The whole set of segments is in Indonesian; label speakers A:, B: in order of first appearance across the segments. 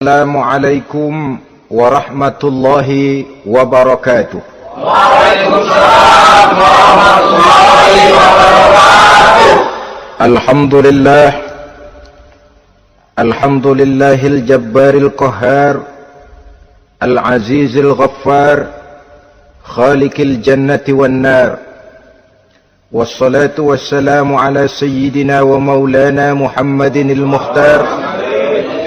A: Assalamualaikum warahmatullahi wabarakatuh.
B: Waalaikumsalam warahmatullahi wabarakatuh.
A: Alhamdulillahil jabbaril qahhar, al-azizil ghaffar, khaliqil jannati wan nar. Wassalatu wassalamu ala sayyidina wa maulana Muhammadinil mukhtar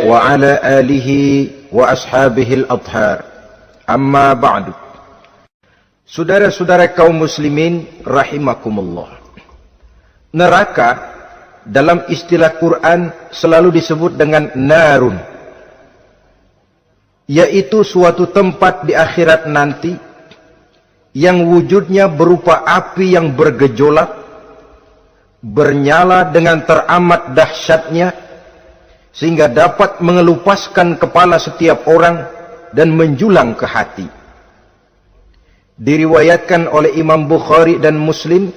A: wa ala alihi wa ashabihil adhar. Amma ba'du. Saudara-saudara kaum muslimin rahimakumullah. Neraka dalam istilah Quran selalu disebut dengan narun, yaitu suatu tempat di akhirat nanti yang wujudnya berupa api yang bergejolak, bernyala dengan teramat dahsyatnya, sehingga dapat mengelupaskan kepala setiap orang dan menjulang ke hati. Diriwayatkan oleh Imam Bukhari dan Muslim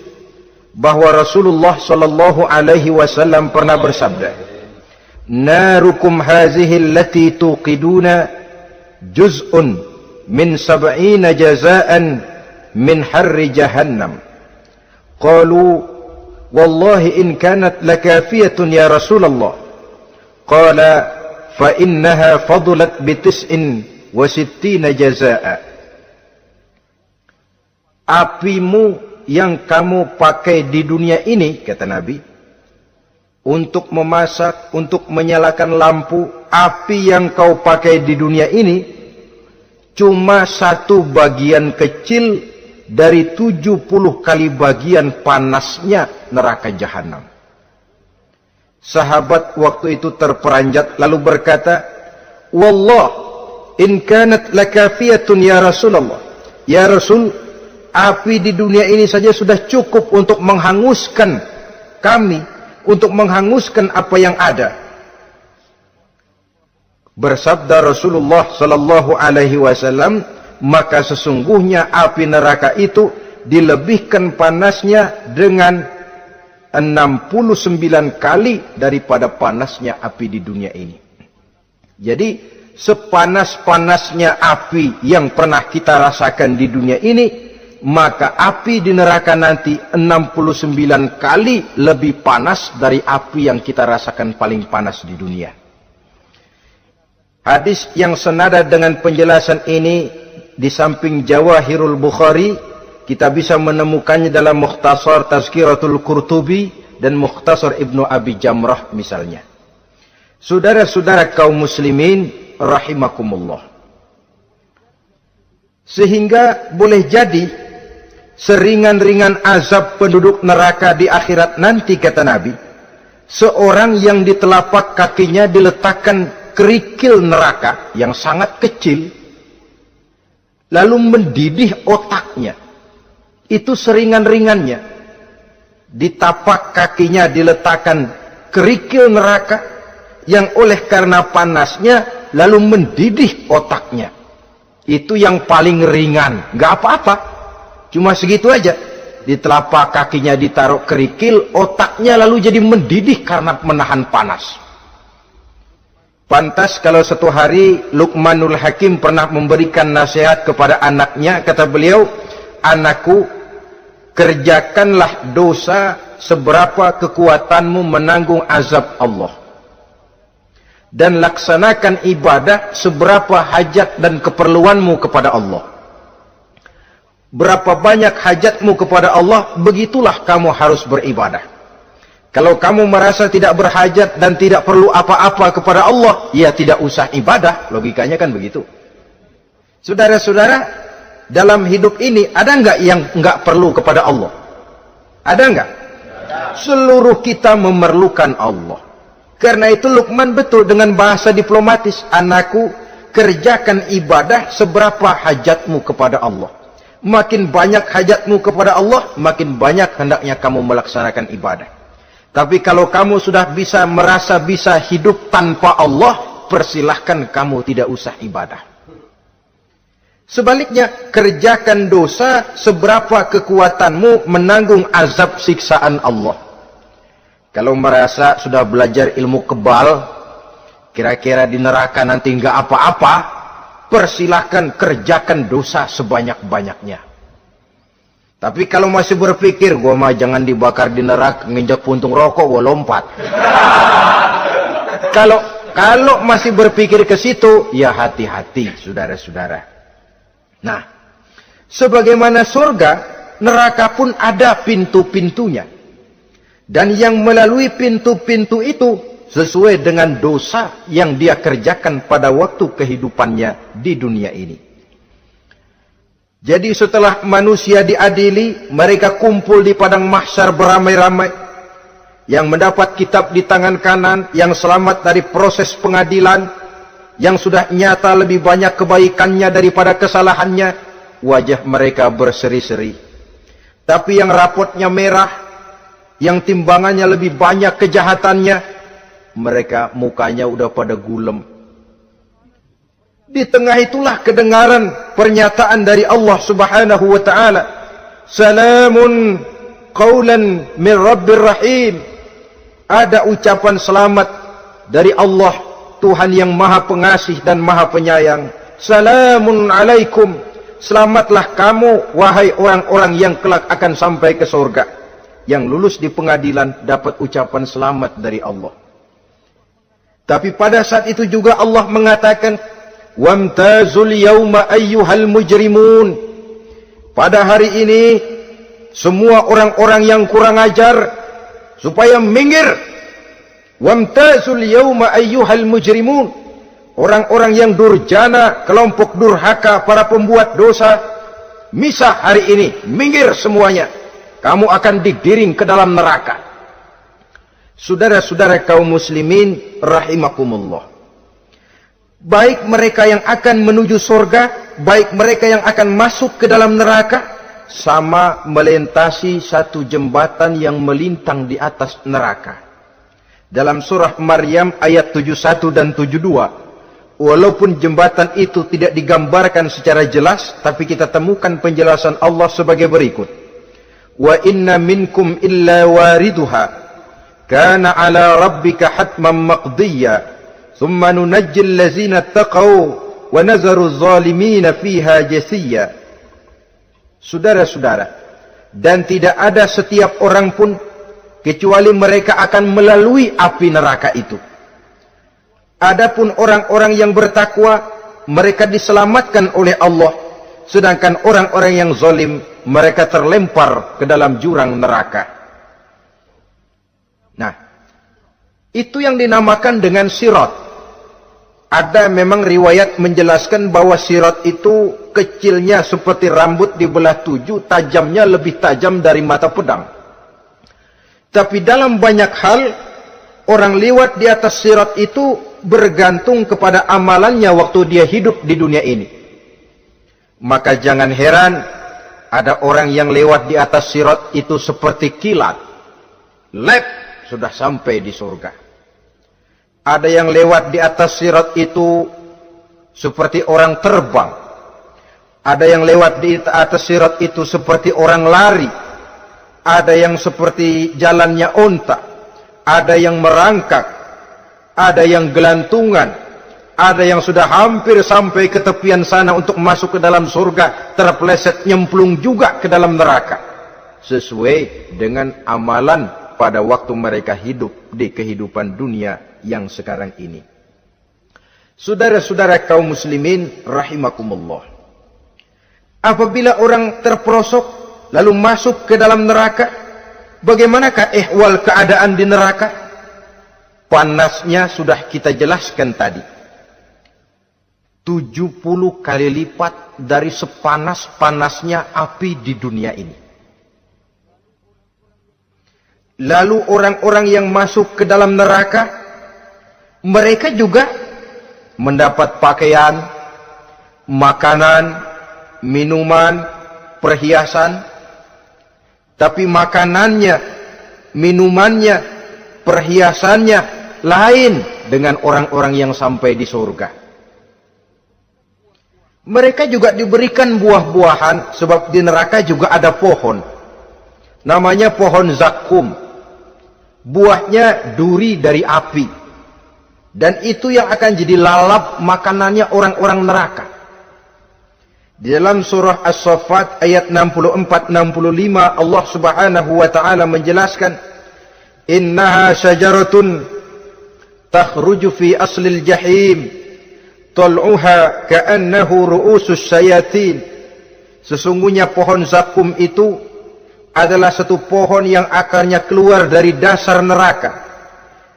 A: bahwa Rasulullah sallallahu alaihi wasallam pernah bersabda, "Narukum hazihi allati tuqiduna juz'un min 70 jazaan min harri jahannam." Qalu, "Wallahi in kanat lakafiyatun ya Rasulullah." Qala fa innaha fadulat bi 69 jazaa. Apimu yang kamu pakai di dunia ini, kata Nabi, untuk memasak, untuk menyalakan lampu, api yang kau pakai di dunia ini cuma satu bagian kecil dari 70 kali bagian panasnya neraka jahanam. Sahabat waktu itu terperanjat lalu berkata, "Wallah, in kanat lakafiyatun ya Rasulullah." Ya Rasul, api di dunia ini saja sudah cukup untuk menghanguskan kami, untuk menghanguskan apa yang ada. Bersabda Rasulullah sallallahu alaihi wasallam, maka sesungguhnya api neraka itu dilebihkan panasnya dengan 69 kali daripada panasnya api di dunia ini. Jadi sepanas-panasnya api yang pernah kita rasakan di dunia ini, maka api di neraka nanti 69 kali lebih panas dari api yang kita rasakan paling panas di dunia. Hadis yang senada dengan penjelasan ini di samping Jawahirul Bukhari, kita bisa menemukannya dalam Mukhtasar Tazkiratul Qurtubi dan Mukhtasar Ibnu Abi Jamrah misalnya. Saudara-saudara kaum muslimin rahimakumullah. Sehingga boleh jadi seringan-ringan azab penduduk neraka di akhirat nanti, kata Nabi, seorang yang di telapak kakinya diletakkan kerikil neraka yang sangat kecil, lalu mendidih otaknya. Itu seringan-ringannya. Di tapak kakinya diletakkan kerikil neraka yang oleh karena panasnya lalu mendidih otaknya. Itu yang paling ringan, nggak apa-apa, cuma segitu aja. Di telapak kakinya ditaruh kerikil, otaknya lalu jadi mendidih karena menahan panas. Pantas kalau satu hari Luqmanul Hakim pernah memberikan nasihat kepada anaknya, kata beliau, "Anakku, kerjakanlah dosa seberapa kekuatanmu menanggung azab Allah, dan laksanakan ibadah seberapa hajat dan keperluanmu kepada Allah. Berapa banyak hajatmu kepada Allah, begitulah kamu harus beribadah. Kalau kamu merasa tidak berhajat dan tidak perlu apa-apa kepada Allah, ya tidak usah ibadah." Logikanya kan begitu. Saudara-saudara, dalam hidup ini ada enggak yang enggak perlu kepada Allah? Ada enggak? Seluruh kita memerlukan Allah. Karena itu Luqman betul dengan bahasa diplomatis, "Anakku, kerjakan ibadah seberapa hajatmu kepada Allah. Makin banyak hajatmu kepada Allah, makin banyak hendaknya kamu melaksanakan ibadah. Tapi kalau kamu sudah bisa merasa bisa hidup tanpa Allah, persilahkan kamu tidak usah ibadah." Sebaliknya, kerjakan dosa seberapa kekuatanmu menanggung azab siksaan Allah. Kalau merasa sudah belajar ilmu kebal, kira-kira di neraka nanti nggak apa-apa, persilahkan kerjakan dosa sebanyak-banyaknya. Tapi kalau masih berpikir, gua mah jangan dibakar di neraka, nginjak puntung rokok, gua lompat. Kalau masih berpikir ke situ, ya hati-hati, saudara-saudara. Nah, sebagaimana surga, neraka pun ada pintu-pintunya. Dan yang melalui pintu-pintu itu sesuai dengan dosa yang dia kerjakan pada waktu kehidupannya di dunia ini. Jadi setelah manusia diadili, mereka kumpul di padang mahsyar beramai-ramai. Yang mendapat kitab di tangan kanan, yang selamat dari proses pengadilan, yang sudah nyata lebih banyak kebaikannya daripada kesalahannya, wajah mereka berseri-seri. Tapi yang rapotnya merah, yang timbangannya lebih banyak kejahatannya, mereka mukanya udah pada gulem. Di tengah itulah kedengaran pernyataan dari Allah Subhanahu wa taala, "Salamun qaulan min Rabbir Rahim." Ada ucapan selamat dari Allah, Tuhan yang Maha Pengasih dan Maha Penyayang. Salamun alaikum. Selamatlah kamu, wahai orang-orang yang kelak akan sampai ke surga. Yang lulus di pengadilan dapat ucapan selamat dari Allah. Tapi pada saat itu juga Allah mengatakan, "Wamtazul yauma ayyuhal mujrimun." Pada hari ini, semua orang-orang yang kurang ajar, supaya minggir. Wamtazul yauma ayyuhal mujrimun. Orang-orang yang durjana, kelompok durhaka, para pembuat dosa, misah hari ini, minggir semuanya. Kamu akan digiring ke dalam neraka. Saudara-saudara kaum muslimin rahimakumullah. Baik mereka yang akan menuju surga, baik mereka yang akan masuk ke dalam neraka, sama melintasi satu jembatan yang melintang di atas neraka. Dalam surah Maryam ayat 71 dan 72, walaupun jembatan itu tidak digambarkan secara jelas, tapi kita temukan penjelasan Allah sebagai berikut. Wa inna minkum illa wariduha, kana ala rabbika hatman maqdiyya, thumma nunajjil lazina taqaw, wa nazaru zalimina fiha jasiyya. Saudara-saudara, dan tidak ada setiap orang pun kecuali mereka akan melalui api neraka itu. Adapun orang-orang yang bertakwa, mereka diselamatkan oleh Allah, sedangkan orang-orang yang zalim, mereka terlempar ke dalam jurang neraka. Nah, itu yang dinamakan dengan sirat. Ada memang riwayat menjelaskan bahwa sirat itu kecilnya seperti rambut dibelah 7, tajamnya lebih tajam dari mata pedang. Tapi dalam banyak hal, orang lewat di atas sirat itu bergantung kepada amalannya waktu dia hidup di dunia ini. Maka jangan heran, ada orang yang lewat di atas sirat itu seperti kilat. Lep, sudah sampai di surga. Ada yang lewat di atas sirat itu seperti orang terbang. Ada yang lewat di atas sirat itu seperti orang lari. Ada yang seperti jalannya onta. Ada yang merangkak. Ada yang gelantungan. Ada yang sudah hampir sampai ke tepian sana untuk masuk ke dalam surga, terpeleset nyemplung juga ke dalam neraka. Sesuai dengan amalan pada waktu mereka hidup di kehidupan dunia yang sekarang ini. Saudara-saudara kaum muslimin rahimakumullah. Apabila orang terperosok lalu masuk ke dalam neraka, bagaimanakah ihwal keadaan di neraka? Panasnya sudah kita jelaskan tadi. 70 kali lipat dari sepanas-panasnya api di dunia ini. Lalu orang-orang yang masuk ke dalam neraka, mereka juga mendapat pakaian, makanan, minuman, perhiasan. Tapi makanannya, minumannya, perhiasannya lain dengan orang-orang yang sampai di surga. Mereka juga diberikan buah-buahan, sebab di neraka juga ada pohon. Namanya pohon zakum. Buahnya duri dari api. Dan itu yang akan jadi lalap makanannya orang-orang neraka. Di dalam surah As-Saffat ayat 64-65 Allah Subhanahu wa taala menjelaskan, "Innaha syajaratun takhruju fi aslil jahim, tal'uha ka'annahu ru'usus syayatin." Sesungguhnya pohon zakum itu adalah satu pohon yang akarnya keluar dari dasar neraka,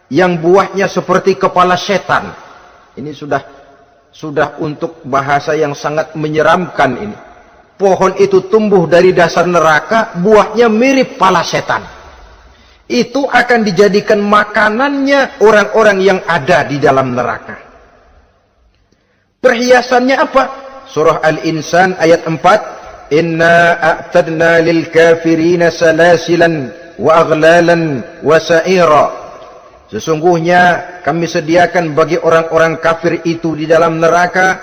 A: yang buahnya seperti kepala setan. Ini sudah untuk bahasa yang sangat menyeramkan ini. Pohon itu tumbuh dari dasar neraka, buahnya mirip kepala setan. Itu akan dijadikan makanannya orang-orang yang ada di dalam neraka. Perhiasannya apa? Surah Al-Insan ayat 4. Inna a'tadna lil kafirina salasilan wa aghlalan wa sa'ira. Sesungguhnya kami sediakan bagi orang-orang kafir itu di dalam neraka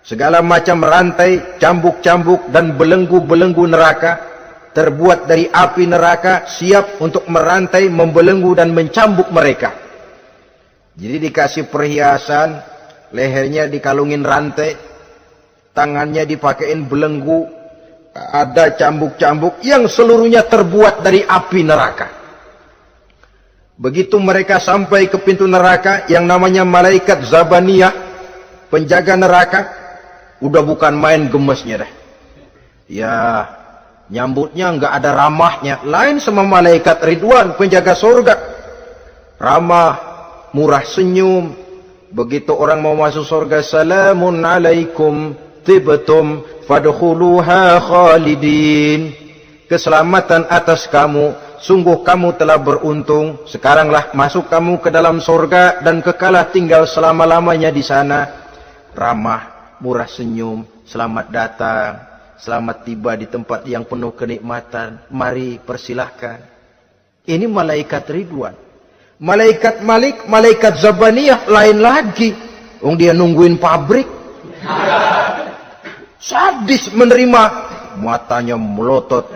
A: segala macam rantai, cambuk-cambuk dan belenggu-belenggu neraka terbuat dari api neraka, siap untuk merantai, membelenggu dan mencambuk mereka. Jadi dikasih perhiasan, lehernya dikalungin rantai, tangannya dipakein belenggu, ada cambuk-cambuk yang seluruhnya terbuat dari api neraka. Begitu mereka sampai ke pintu neraka yang namanya malaikat Zabaniyah, penjaga neraka, udah bukan main gemesnya dah. Ya, nyambutnya nggak ada ramahnya, lain sama malaikat Ridwan, penjaga surga. Ramah, murah senyum. Begitu orang mau masuk surga, salamun alaikum tibtum fadkhuluha khalidin. Keselamatan atas kamu, sungguh kamu telah beruntung. Sekaranglah masuk kamu ke dalam surga dan kekalah tinggal selama-lamanya di sana. Ramah, murah senyum, selamat datang, selamat tiba di tempat yang penuh kenikmatan. Mari persilahkan. Ini malaikat Ridwan. Malaikat Malik, malaikat Zabaniyah lain lagi. Dia nungguin pabrik. Sadis menerima, matanya melotot.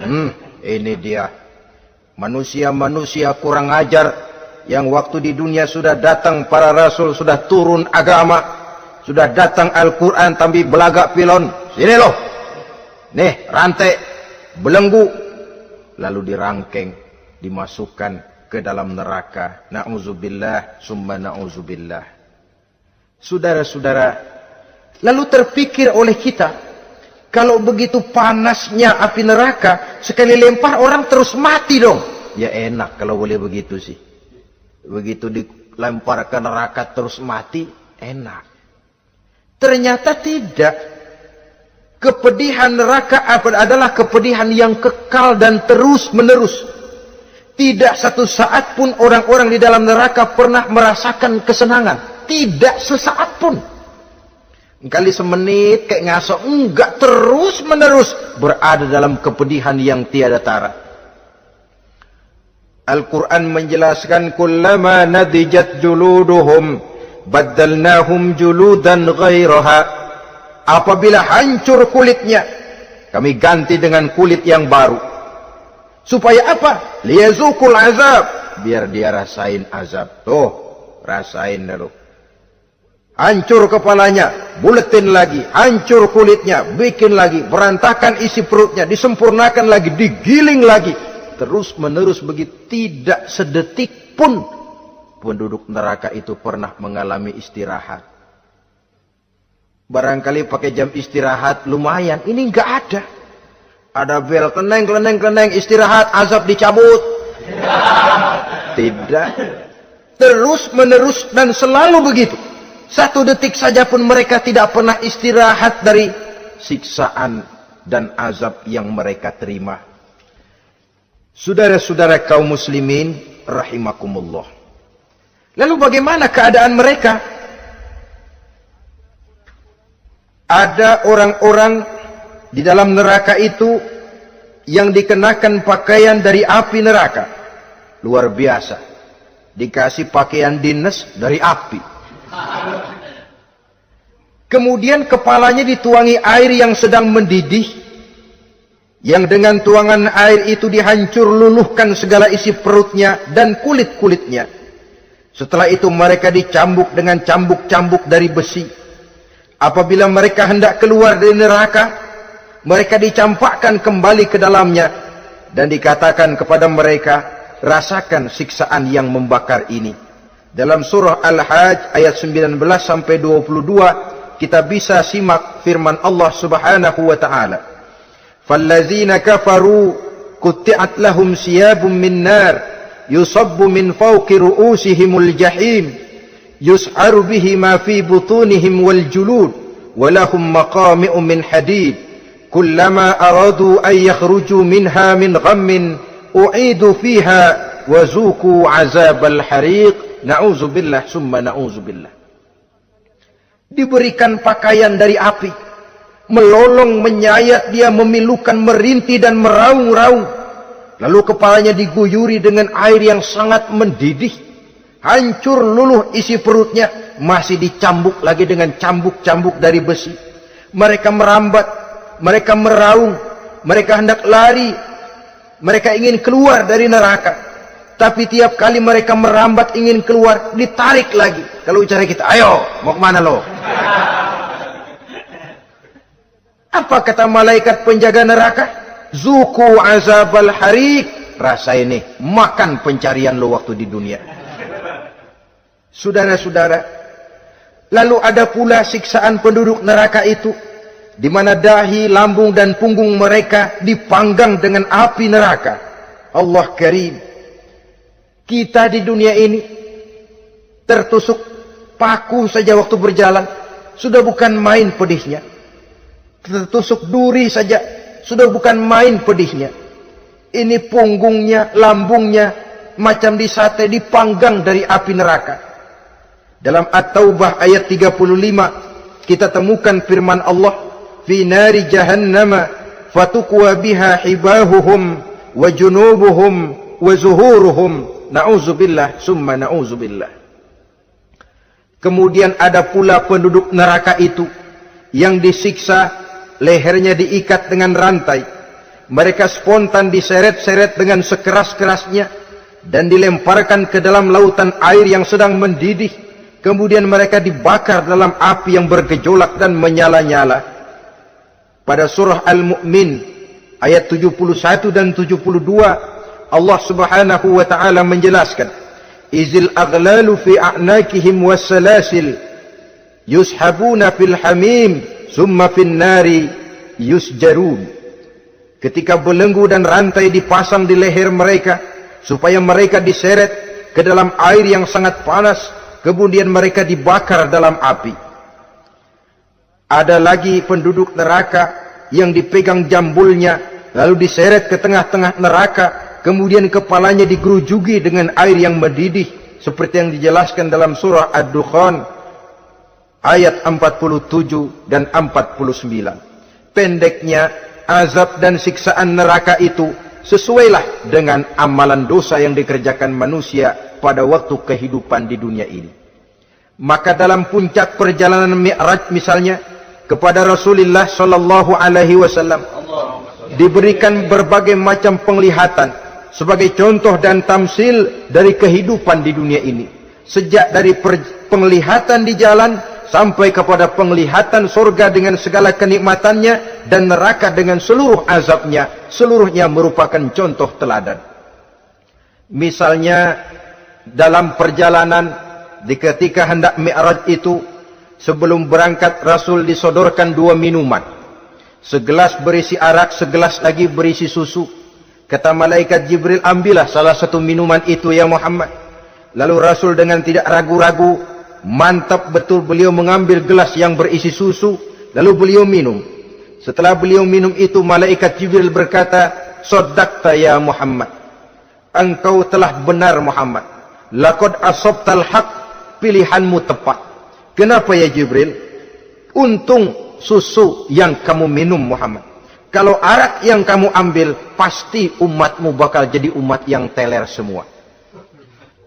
A: Ini dia manusia-manusia kurang ajar yang waktu di dunia sudah datang para rasul, sudah turun agama, sudah datang Al-Quran, tapi belagak pilon. Sini loh, nih rantai, belenggu, lalu dirangkeng, dimasukkan ke dalam neraka. Na'udzubillah summa na'udzubillah. Saudara-saudara, lalu terpikir oleh kita, kalau begitu panasnya api neraka, sekali lempar orang terus mati dong. Ya enak kalau boleh begitu sih. Begitu dilempar ke neraka terus mati, enak. Ternyata tidak. Kepedihan neraka adalah kepedihan yang kekal dan terus menerus. Tidak satu saat pun orang-orang di dalam neraka pernah merasakan kesenangan. Tidak sesaat pun. Kali semenit kayak ngasok, enggak, terus menerus berada dalam kepedihan yang tiada tara. Al-Quran menjelaskan, kullama nadijat juluduhum baddalnahum juludan ghairaha. Apabila hancur kulitnya, kami ganti dengan kulit yang baru. Supaya apa? Liyazukul azab, biar dia rasain azab. Tuh, rasain dulu. Hancur kepalanya, buletin lagi, hancur kulitnya, bikin lagi, berantakan isi perutnya, disempurnakan lagi, digiling lagi. Terus menerus begitu, tidak sedetik pun penduduk neraka itu pernah mengalami istirahat. Barangkali pakai jam istirahat lumayan, ini enggak ada. Ada bel, keneng, istirahat, azab dicabut. Tidak. Terus menerus dan selalu begitu. Satu detik saja pun mereka tidak pernah istirahat dari siksaan dan azab yang mereka terima. Saudara-saudara kaum muslimin rahimakumullah. Lalu bagaimana keadaan mereka? Ada orang-orang di dalam neraka itu yang dikenakan pakaian dari api neraka. Luar biasa. Dikasih pakaian dinas dari api. Kemudian kepalanya dituangi air yang sedang mendidih, yang dengan tuangan air itu dihancur luluhkan segala isi perutnya dan kulit-kulitnya, Setelah itu mereka dicambuk dengan cambuk-cambuk dari besi. Apabila mereka hendak keluar dari neraka, mereka dicampakkan kembali ke dalamnya dan dikatakan kepada mereka, rasakan siksaan yang membakar ini. Dalam surah Al-Hajj ayat 19 sampai 22 kita bisa simak firman Allah Subhanahu wa taala. Fallazina kafaru qutti'at lahum siyabun min nar yusabbu min fawqi ru'usihimul jahim yus'aru bihi ma fi butunihim wal julud wa lahum maqami'u min hadid kullama aradu an yakhruju minha min ghammin u'idu fiha wa zuqu 'azabal hariq. Na'udzubillah summa na'udzubillah. Diberikan pakaian dari api, melolong, menyayat dia, memilukan, merintih dan meraung-raung. Lalu kepalanya diguyuri dengan air yang sangat mendidih. Hancur luluh isi perutnya, masih dicambuk lagi dengan cambuk-cambuk dari besi. Mereka merambat, mereka meraung, mereka hendak lari, mereka ingin keluar dari neraka. Tapi tiap kali mereka merambat ingin keluar, ditarik lagi. Kalau bicara kita, ayo, mau kemana lo? Apa kata malaikat penjaga neraka? Zuku azabal harik. Rasa ini, makan pencarian lo waktu di dunia. Saudara-saudara, lalu ada pula siksaan penduduk neraka itu, di mana dahi, lambung dan punggung mereka dipanggang dengan api neraka. Allah Karim. Kita di dunia ini tertusuk paku saja waktu berjalan sudah bukan main pedihnya. Tertusuk duri saja sudah bukan main pedihnya. Ini punggungnya, lambungnya macam disate, dipanggang dari api neraka. Dalam At-Taubah ayat 35 kita temukan firman Allah, fi nari jahannama fatukwa biha hibahuhum wa junubuhum wa zuhuruhum. Na'udzubillah summa na'udzubillah. Kemudian ada pula penduduk neraka itu yang disiksa, lehernya diikat dengan rantai. Mereka spontan diseret-seret dengan sekeras-kerasnya dan dilemparkan ke dalam lautan air yang sedang mendidih. Kemudian mereka dibakar dalam api yang bergejolak dan menyala-nyala. Pada surah Al-Mu'min ayat 71 dan 72 Allah Subhanahu wa taala menjelaskan, izil aghlalu fi a'nakihim wassalasil yushabuna fil hamim summa fin nari yusjarun. Ketika belenggu dan rantai dipasang di leher mereka supaya mereka diseret ke dalam air yang sangat panas, kemudian mereka dibakar dalam api. Ada lagi penduduk neraka yang dipegang jambulnya lalu diseret ke tengah-tengah neraka. Kemudian kepalanya digerujuki dengan air yang mendidih seperti yang dijelaskan dalam surah Ad-Dukhan ayat 47 dan 49. Pendeknya azab dan siksaan neraka itu sesuailah dengan amalan dosa yang dikerjakan manusia pada waktu kehidupan di dunia ini. Maka dalam puncak perjalanan Mi'raj misalnya kepada Rasulullah sallallahu alaihi wasallam diberikan berbagai macam penglihatan sebagai contoh dan tamsil dari kehidupan di dunia ini. Sejak dari penglihatan di jalan sampai kepada penglihatan surga dengan segala kenikmatannya dan neraka dengan seluruh azabnya, seluruhnya merupakan contoh teladan. Misalnya dalam perjalanan di ketika hendak Mi'raj itu, sebelum berangkat Rasul disodorkan dua minuman. Segelas berisi arak, segelas lagi berisi susu. Kata malaikat Jibril, ambillah salah satu minuman itu ya Muhammad. Lalu Rasul dengan tidak ragu-ragu, mantap betul beliau mengambil gelas yang berisi susu, lalu beliau minum. Setelah beliau minum itu, malaikat Jibril berkata, Shaddaqta ya Muhammad, engkau telah benar Muhammad. Laqad asabtal haq, pilihanmu tepat. Kenapa ya Jibril? Untung susu yang kamu minum Muhammad. Kalau arak yang kamu ambil, pasti umatmu bakal jadi umat yang teler semua.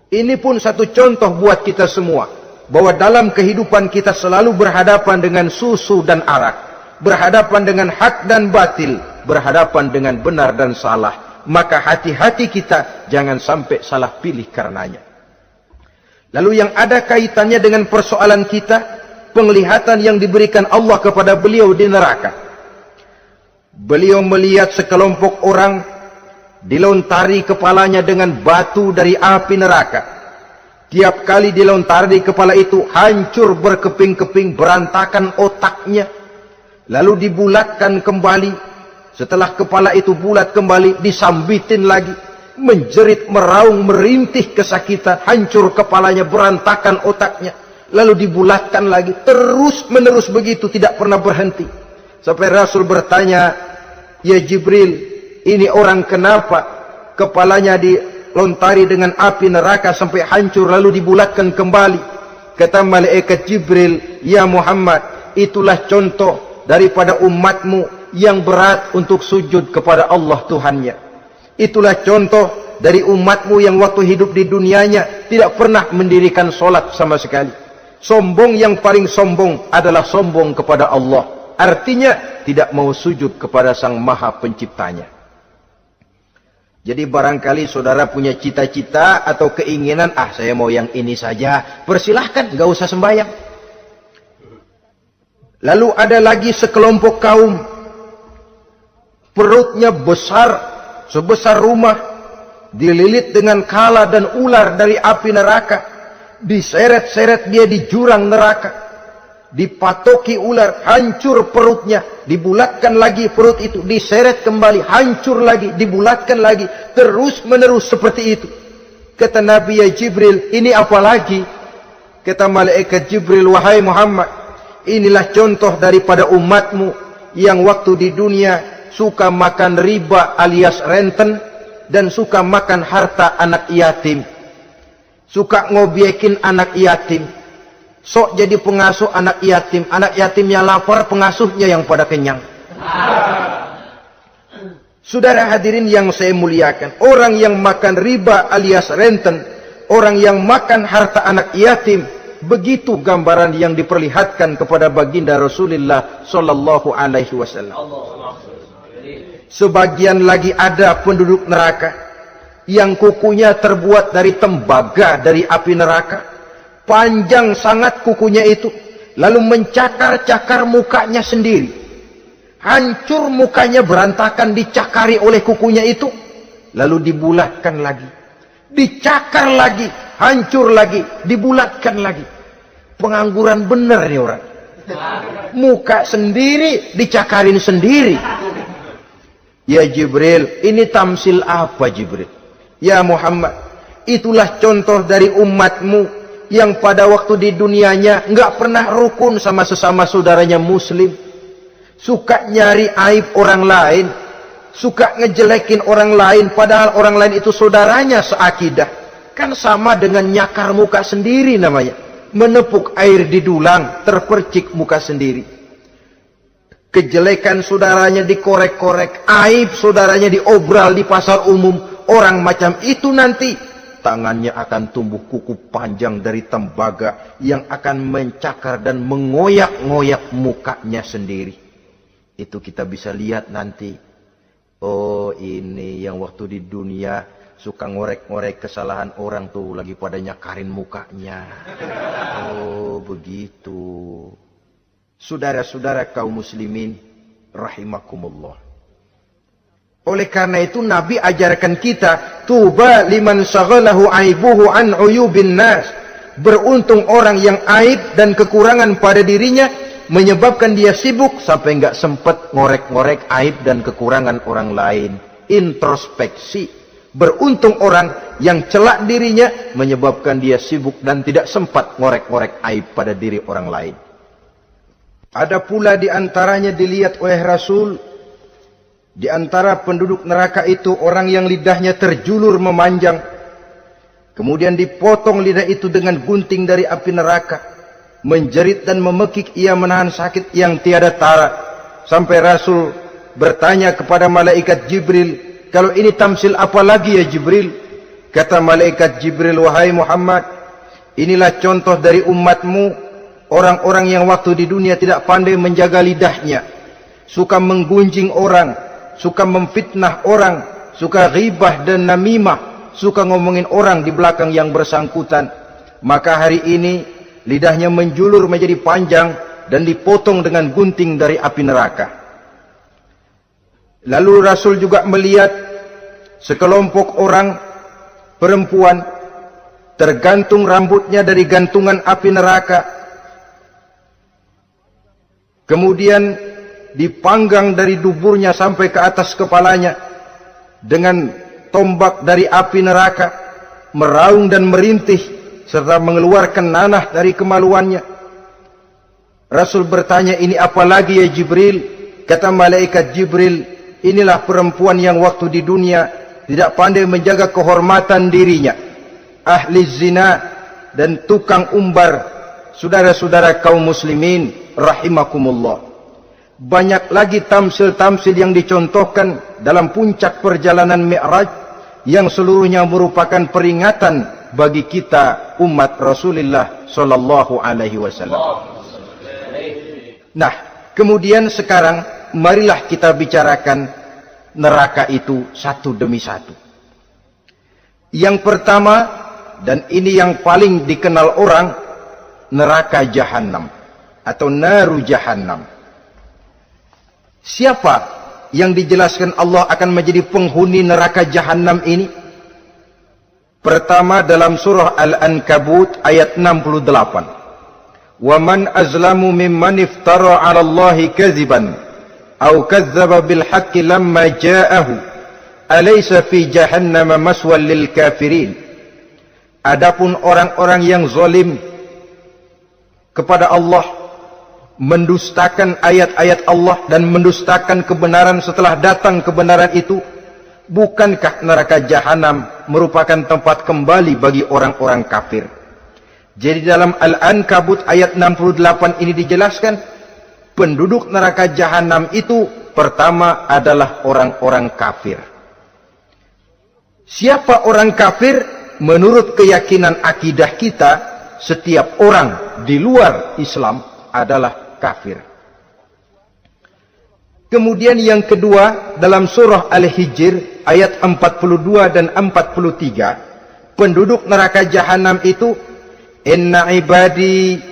A: Ini pun satu contoh buat kita semua, bahwa dalam kehidupan kita selalu berhadapan dengan susu dan arak, berhadapan dengan hak dan batil, berhadapan dengan benar dan salah. Maka hati-hati kita jangan sampai salah pilih karenanya. Lalu yang ada kaitannya dengan persoalan kita, penglihatan yang diberikan Allah kepada beliau di neraka. Beliau melihat sekelompok orang dilontari kepalanya dengan batu dari api neraka. Tiap kali dilontari kepala itu hancur berkeping-keping, berantakan otaknya. Lalu dibulatkan kembali. Setelah kepala itu bulat kembali, disambitin lagi. Menjerit, meraung, merintih kesakitan, hancur kepalanya, berantakan otaknya. Lalu dibulatkan lagi, terus menerus begitu, tidak pernah berhenti. Sampai Rasul bertanya, "Ya Jibril, ini orang kenapa kepalanya dilontari dengan api neraka sampai hancur lalu dibulatkan kembali?" Kata malaikat Jibril, "Ya Muhammad, itulah contoh daripada umatmu yang berat untuk sujud kepada Allah Tuhannya. Itulah contoh dari umatmu yang waktu hidup di dunianya tidak pernah mendirikan solat sama sekali. Sombong yang paling sombong adalah sombong kepada Allah. Artinya tidak mau sujud kepada Sang Maha Penciptanya." Jadi barangkali saudara punya cita-cita atau keinginan, saya mau yang ini saja, persilahkan, gak usah sembahyang. Lalu ada lagi sekelompok kaum, perutnya besar, sebesar rumah, dililit dengan kala dan ular dari api neraka, diseret-seret dia di jurang neraka, dipatoki ular, hancur perutnya, dibulatkan lagi perut itu, diseret kembali, hancur lagi, dibulatkan lagi, terus menerus seperti itu. Kata Nabi, "Ya Jibril, ini apa lagi?" Kata malaikat Jibril, "Wahai Muhammad, inilah contoh daripada umatmu yang waktu di dunia suka makan riba alias renten dan suka makan harta anak yatim. Suka ngobyekin anak yatim. Sok jadi pengasuh anak yatimnya lapar, pengasuhnya yang pada kenyang." Saudara hadirin yang saya muliakan, orang yang makan riba alias renten, orang yang makan harta anak yatim, begitu gambaran yang diperlihatkan kepada baginda Rasulullah sallallahu alaihi wasallam. Sebagian lagi ada penduduk neraka yang kukunya terbuat dari tembaga dari api neraka. Panjang sangat kukunya itu, lalu mencakar-cakar mukanya sendiri. Hancur mukanya, berantakan, dicakari oleh kukunya itu, lalu dibulatkan lagi, dicakar lagi, hancur lagi, dibulatkan lagi. Pengangguran bener nih orang. Muka sendiri dicakarin sendiri. "Ya Jibril, ini tamsil apa Jibril?" "Ya Muhammad, itulah contoh dari umatmu yang pada waktu di dunianya enggak pernah rukun sama sesama saudaranya muslim. Suka nyari aib orang lain, suka ngejelekin orang lain, padahal orang lain itu saudaranya seakidah. Kan sama dengan nyakar muka sendiri namanya. Menepuk air di dulang, terpercik muka sendiri. Kejelekan saudaranya dikorek-korek, aib saudaranya diobral di pasar umum. Orang macam itu nanti tangannya akan tumbuh kuku panjang dari tembaga yang akan mencakar dan mengoyak-ngoyak mukanya sendiri. Itu kita bisa lihat nanti. Oh, ini yang waktu di dunia suka ngorek-ngorek kesalahan orang tuh lagi pada nyakarin mukanya. Oh, begitu. Saudara-saudara kaum muslimin rahimakumullah. Oleh karena itu Nabi ajarkan kita, tuba liman shaghalahu aibuhu an uyubin nas. Beruntung orang yang aib dan kekurangan pada dirinya menyebabkan dia sibuk sampai enggak sempat ngorek-ngorek aib dan kekurangan orang lain. Introspeksi. Beruntung orang yang celak dirinya menyebabkan dia sibuk dan tidak sempat ngorek-ngorek aib pada diri orang lain. Ada pula di antaranya dilihat oleh Rasul, di antara penduduk neraka itu orang yang lidahnya terjulur memanjang, kemudian dipotong lidah itu dengan gunting dari api neraka, menjerit dan memekik ia menahan sakit yang tiada tara, sampai Rasul bertanya kepada malaikat Jibril, "Kalau ini tamsil apa lagi ya Jibril?" Kata malaikat Jibril, "Wahai Muhammad, inilah contoh dari umatmu, orang-orang yang waktu di dunia tidak pandai menjaga lidahnya, suka menggunjing orang, suka memfitnah orang, suka ghibah dan namimah, suka ngomongin orang di belakang yang bersangkutan. maka hari ini lidahnya menjulur menjadi panjang dan dipotong dengan gunting dari api neraka. Lalu Rasul juga melihat sekelompok orang perempuan tergantung rambutnya dari gantungan api neraka, kemudian dipanggang dari duburnya sampai ke atas kepalanya dengan tombak dari api neraka, meraung dan merintih serta mengeluarkan nanah dari kemaluannya. Rasul bertanya, ini apa lagi ya Jibril? Kata malaikat Jibril, inilah perempuan yang waktu di dunia tidak pandai menjaga kehormatan dirinya, ahli zina dan tukang umbar. Saudara-saudara kaum muslimin rahimakumullah, banyak lagi tamsil-tamsil yang dicontohkan dalam puncak perjalanan Mi'raj yang seluruhnya merupakan peringatan bagi kita umat Rasulullah sallallahu alaihi wasallam. Nah, kemudian sekarang marilah kita bicarakan neraka itu satu demi satu. Yang pertama, dan ini yang paling dikenal orang, neraka Jahannam atau naru Jahannam. Siapa yang dijelaskan Allah akan menjadi penghuni neraka Jahannam ini? Pertama dalam surah Al-Ankabut ayat 68. Wa man azlamu mimman iftara 'ala Allahi kadziban aw kadzdzaba bil haqqi lamma ja'ahu alaysa fi jahannam maswal lil kafirin. Adapun orang-orang yang zalim kepada Allah, mendustakan ayat-ayat Allah dan mendustakan kebenaran setelah datang kebenaran itu, bukankah neraka Jahannam merupakan tempat kembali bagi orang-orang kafir? Jadi dalam Al-Ankabut ayat 68 ini dijelaskan, penduduk neraka Jahannam itu pertama adalah orang-orang kafir. Siapa orang kafir? Menurut keyakinan akidah kita, setiap orang di luar Islam adalah kafir. Kemudian yang kedua dalam surah Al-Hijr ayat 42 dan 43, penduduk neraka Jahannam itu, inna ibadi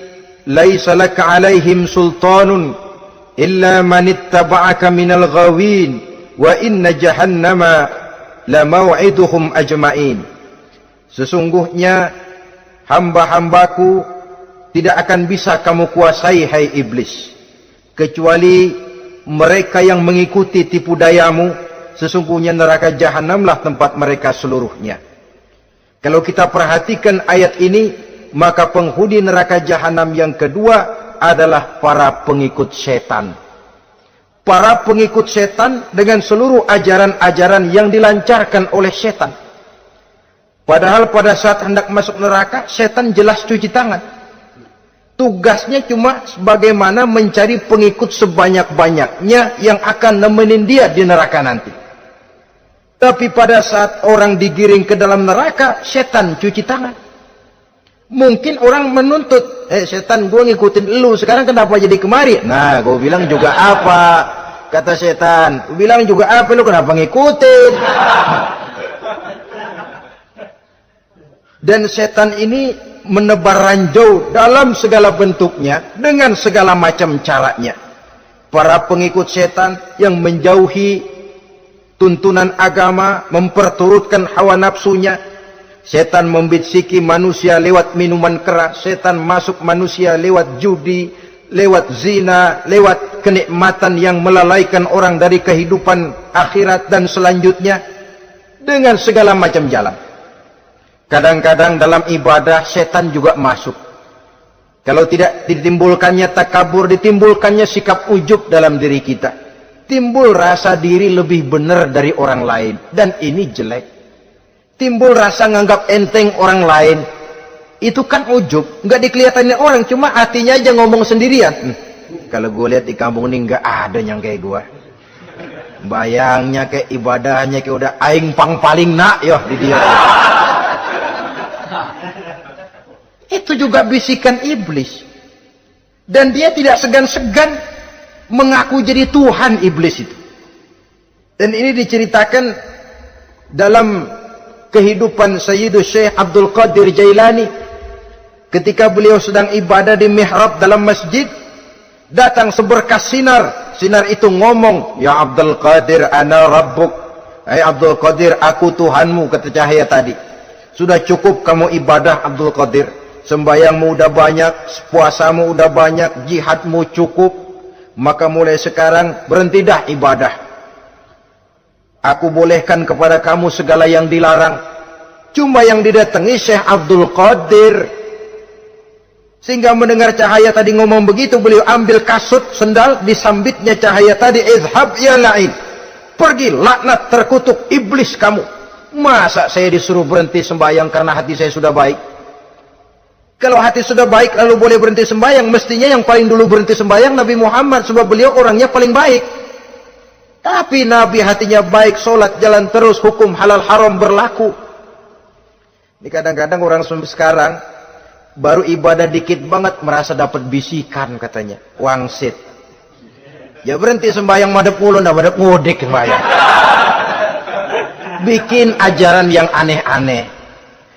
A: laisa laka alaihim sultanun illa man ittaba'aka minal ghawin wa inna jahannama la maw'iduhum ajma'in. Sesungguhnya hamba-hambaku tidak akan bisa kamu kuasai, hai iblis, kecuali mereka yang mengikuti tipu dayamu. Sesungguhnya neraka Jahannamlah tempat mereka seluruhnya. Kalau kita perhatikan ayat ini, maka penghuni neraka Jahannam yang kedua adalah para pengikut setan. Para pengikut setan dengan seluruh ajaran-ajaran yang dilancarkan oleh setan. Padahal pada saat hendak masuk neraka, setan jelas cuci tangan. Tugasnya cuma bagaimana mencari pengikut sebanyak-banyaknya yang akan nemenin dia di neraka nanti. Tapi pada saat orang digiring ke dalam neraka, setan cuci tangan. Mungkin orang menuntut, setan, gue ngikutin lu, sekarang kenapa jadi kemari? Nah, gue bilang juga apa? Kata setan, gue bilang juga apa, lu kenapa ngikutin? Dan setan ini menebar ranjau dalam segala bentuknya, dengan segala macam caranya. Para pengikut setan yang menjauhi tuntunan agama, memperturutkan hawa nafsunya. Setan membisiki manusia lewat minuman keras, setan masuk manusia lewat judi, lewat zina, lewat kenikmatan yang melalaikan orang dari kehidupan akhirat dan selanjutnya, dengan segala macam jalan. Kadang-kadang dalam ibadah setan juga masuk. Kalau tidak ditimbulkannya takabur, ditimbulkannya sikap ujub dalam diri kita. Timbul rasa diri lebih benar dari orang lain, dan ini jelek. Timbul rasa nganggap enteng orang lain, itu kan ujub, nggak dikelihatannya orang, cuma hatinya aja ngomong sendirian. Kalau gue lihat di kampung ini nggak ada yang kayak gue. Bayangnya kayak ibadahnya kayak udah aing pang paling nak yo di dia. Itu juga bisikan iblis. Dan dia tidak segan-segan mengaku jadi Tuhan iblis itu. Dan ini diceritakan dalam kehidupan Sayyidus Syekh Abdul Qadir Jailani. ketika beliau sedang ibadah di mihrab dalam masjid, datang seberkas sinar. Sinar itu ngomong, "Ya Abdul Qadir, ana rabbuk." Hai Abdul Qadir, aku Tuhanmu, kata cahaya tadi. Sudah cukup kamu ibadah Abdul Qadir. Sembayangmu udah banyak, puasamu udah banyak, jihadmu cukup. Maka mulai sekarang berhenti dah ibadah. Aku bolehkan kepada kamu segala yang dilarang. Cuma yang didatangi Syekh Abdul Qadir. Sehingga mendengar cahaya tadi ngomong begitu, beliau ambil kasut sendal, disambitnya cahaya tadi, "Izhab ya la'in." Pergi, laknat, terkutuk, iblis kamu. Masa saya disuruh berhenti sembahyang karena hati saya sudah baik? Kalau hati sudah baik lalu boleh berhenti sembahyang, mestinya yang paling dulu berhenti sembahyang Nabi Muhammad, sebab beliau orangnya paling baik. Tapi Nabi hatinya baik, sholat jalan terus, hukum halal haram berlaku. Ini kadang-kadang orang sekarang baru ibadah dikit banget merasa dapat bisikan katanya, wangsit. Ya berhenti sembahyang madep mulu, ndak madep ngodik sembahyang. Bikin ajaran yang aneh-aneh.